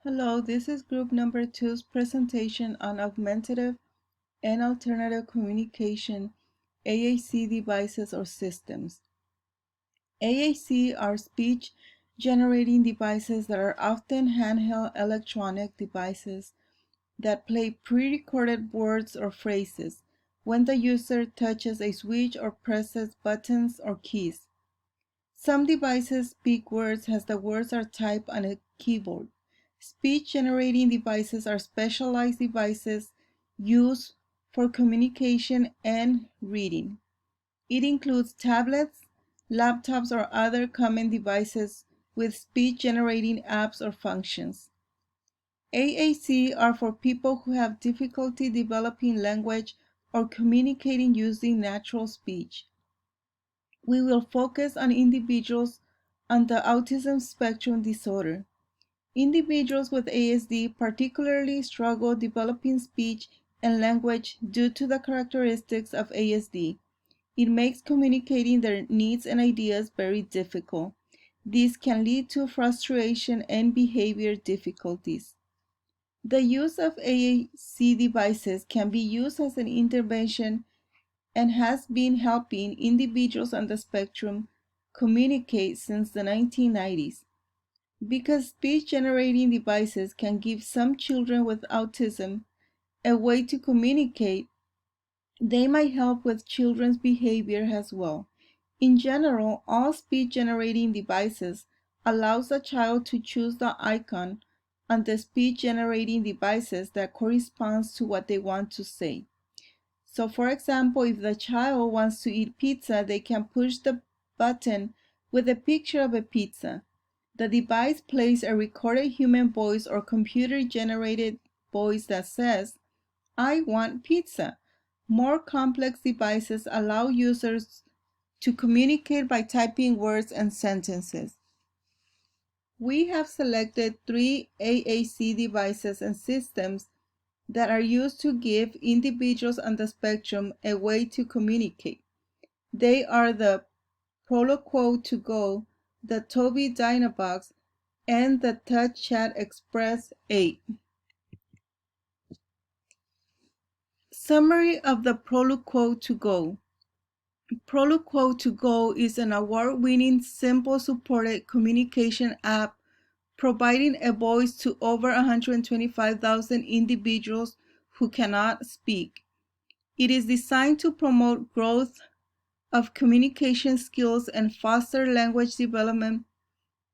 Hello, this is group number 2's presentation on augmentative and alternative communication AAC devices or systems. AAC are speech generating devices that are often handheld electronic devices that play pre-recorded words or phrases when the user touches a switch or presses buttons or keys. Some devices speak words as the words are typed on a keyboard. Speech-generating devices are specialized devices used for communication and reading. It includes tablets, laptops, or other common devices with speech-generating apps or functions. AAC are for people who have difficulty developing language or communicating using natural speech. We will focus on individuals on the autism spectrum disorder. Individuals with ASD particularly struggle developing speech and language due to the characteristics of ASD. It makes communicating their needs and ideas very difficult. This can lead to frustration and behavior difficulties. The use of AAC devices can be used as an intervention and has been helping individuals on the spectrum communicate since the 1990s. Because speech-generating devices can give some children with autism a way to communicate, they might help with children's behavior as well. In general, all speech-generating devices allows a child to choose the icon on the speech-generating devices that corresponds to what they want to say. So for example, if the child wants to eat pizza, they can push the button with a picture of a pizza. The device plays a recorded human voice or computer-generated voice that says, "I want pizza." More complex devices allow users to communicate by typing words and sentences. We have selected 3 AAC devices and systems that are used to give individuals on the spectrum a way to communicate. They are the Proloquo to Go, the Tobii Dynabox, and the Touch Chat Express 8. Summary of the Proloquo to Go. Proloquo to Go is an award-winning, simple supported communication app providing a voice to over 125,000 individuals who cannot speak. It is designed to promote growth of communication skills and foster language development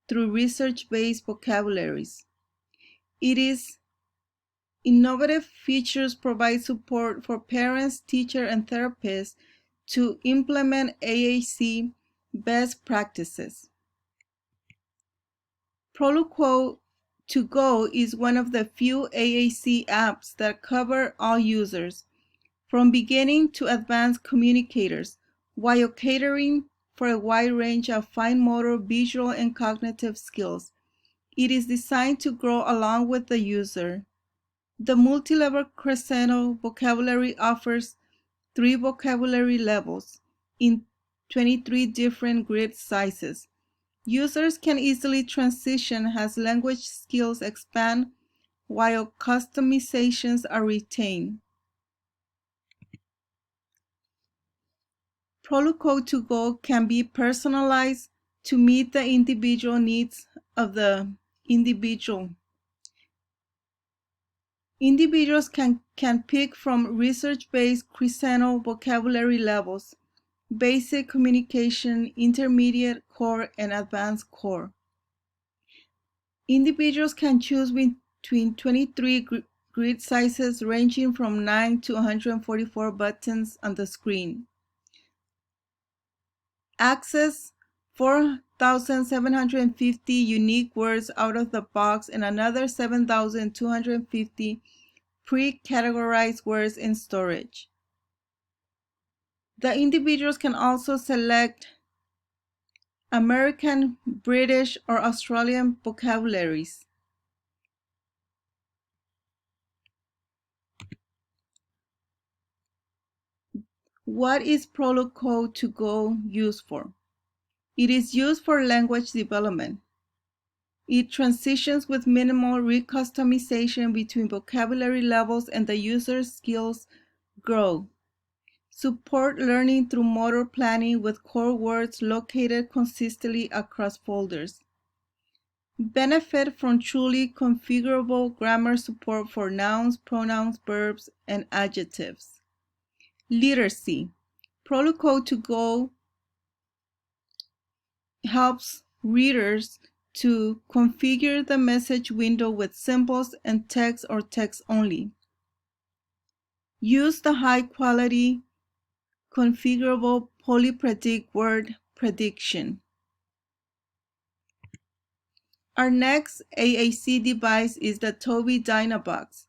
through research-based vocabularies. Its innovative features provide support for parents, teachers, and therapists to implement AAC best practices. Proloquo to Go is one of the few AAC apps that cover all users, from beginning to advanced communicators, while catering for a wide range of fine motor, visual, and cognitive skills. It is designed to grow along with the user. The multi-level crescendo vocabulary offers 3 vocabulary levels in 23 different grid sizes. Users can easily transition as language skills expand while customizations are retained. Proloquo to Go can be personalized to meet the individual needs of the individual. Individuals can pick from research-based crescendo vocabulary levels: basic communication, intermediate, core, and advanced core. Individuals can choose between 23 grid sizes ranging from 9 to 144 buttons on the screen. Access 4,750 unique words out of the box and another 7,250 pre-categorized words in storage. The individuals can also select American, British, or Australian vocabularies. What is Proloquo to Go used for? It is used for language development. It transitions with minimal recustomization between vocabulary levels and the user's skills grow. Support learning through motor planning with core words located consistently across folders. Benefit from truly configurable grammar support for nouns, pronouns, verbs, and adjectives. Literacy. Protocol to Go helps readers to configure the message window with symbols and text or text only. Use the high-quality configurable polypredict word prediction. Our next AAC device is the Tobii Dynabox.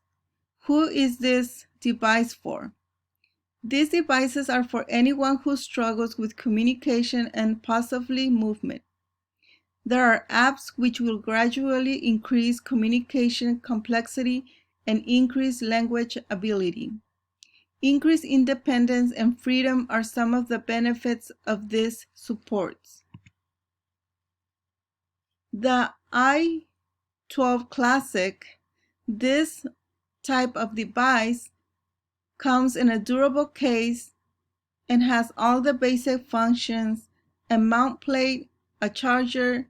Who is this device for? These devices are for anyone who struggles with communication and possibly movement. There are apps which will gradually increase communication complexity and increase language ability. Increased independence and freedom are some of the benefits of these supports. The i12 Classic, this type of device comes in a durable case and has all the basic functions, a mount plate, a charger,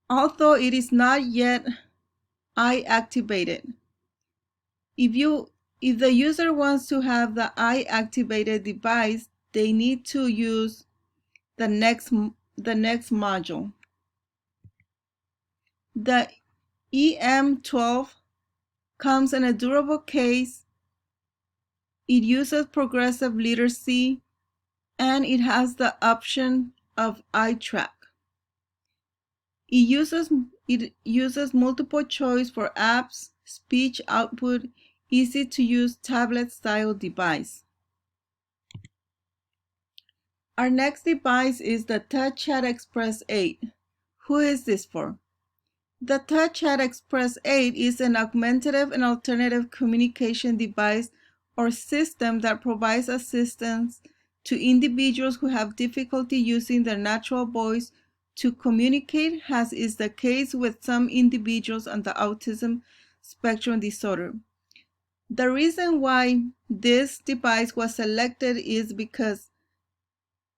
although it is not yet eye-activated. If the user wants to have the eye-activated device, they need to use the next module. The EM12 comes in a durable case. It uses progressive literacy, and it has the option of eye track. It uses multiple choice for apps, speech output, easy to use tablet style device. Our next device is the TouchChat Express 8. Who is this for? The TouchChat Express 8 is an augmentative and alternative communication device or system that provides assistance to individuals who have difficulty using their natural voice to communicate, as is the case with some individuals on the autism spectrum disorder. The reason why this device was selected is because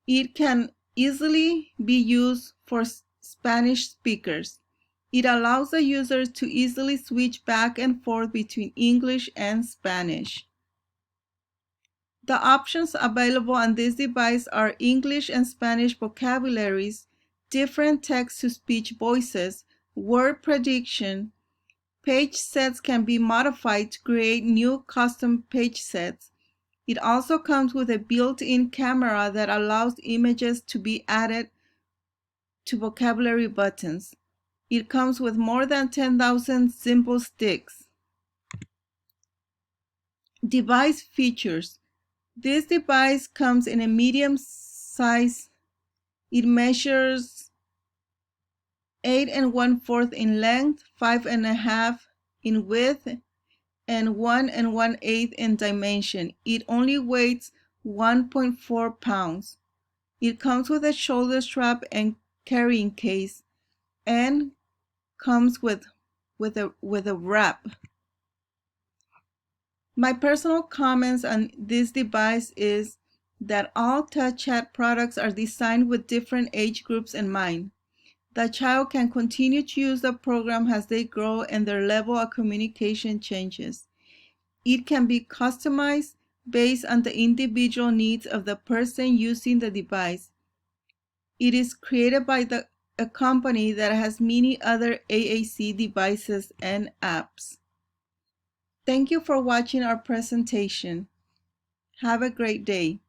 it can easily be used for Spanish speakers. It allows the user to easily switch back and forth between English and Spanish. The options available on this device are English and Spanish vocabularies, different text-to-speech voices, word prediction. Page sets can be modified to create new custom page sets. It also comes with a built-in camera that allows images to be added to vocabulary buttons. It comes with more than 10,000 symbol sticks. Device features. This device comes in a medium size. It measures 8 1/4 in length, 5 1/2 in width, and 1 1/8 in dimension. It only weighs 1.4 pounds. It comes with a shoulder strap and carrying case, and comes with a wrap. My personal comments on this device is that all TouchChat products are designed with different age groups in mind. The child can continue to use the program as they grow and their level of communication changes. It can be customized based on the individual needs of the person using the device. It is created by a company that has many other AAC devices and apps. Thank you for watching our presentation. Have a great day.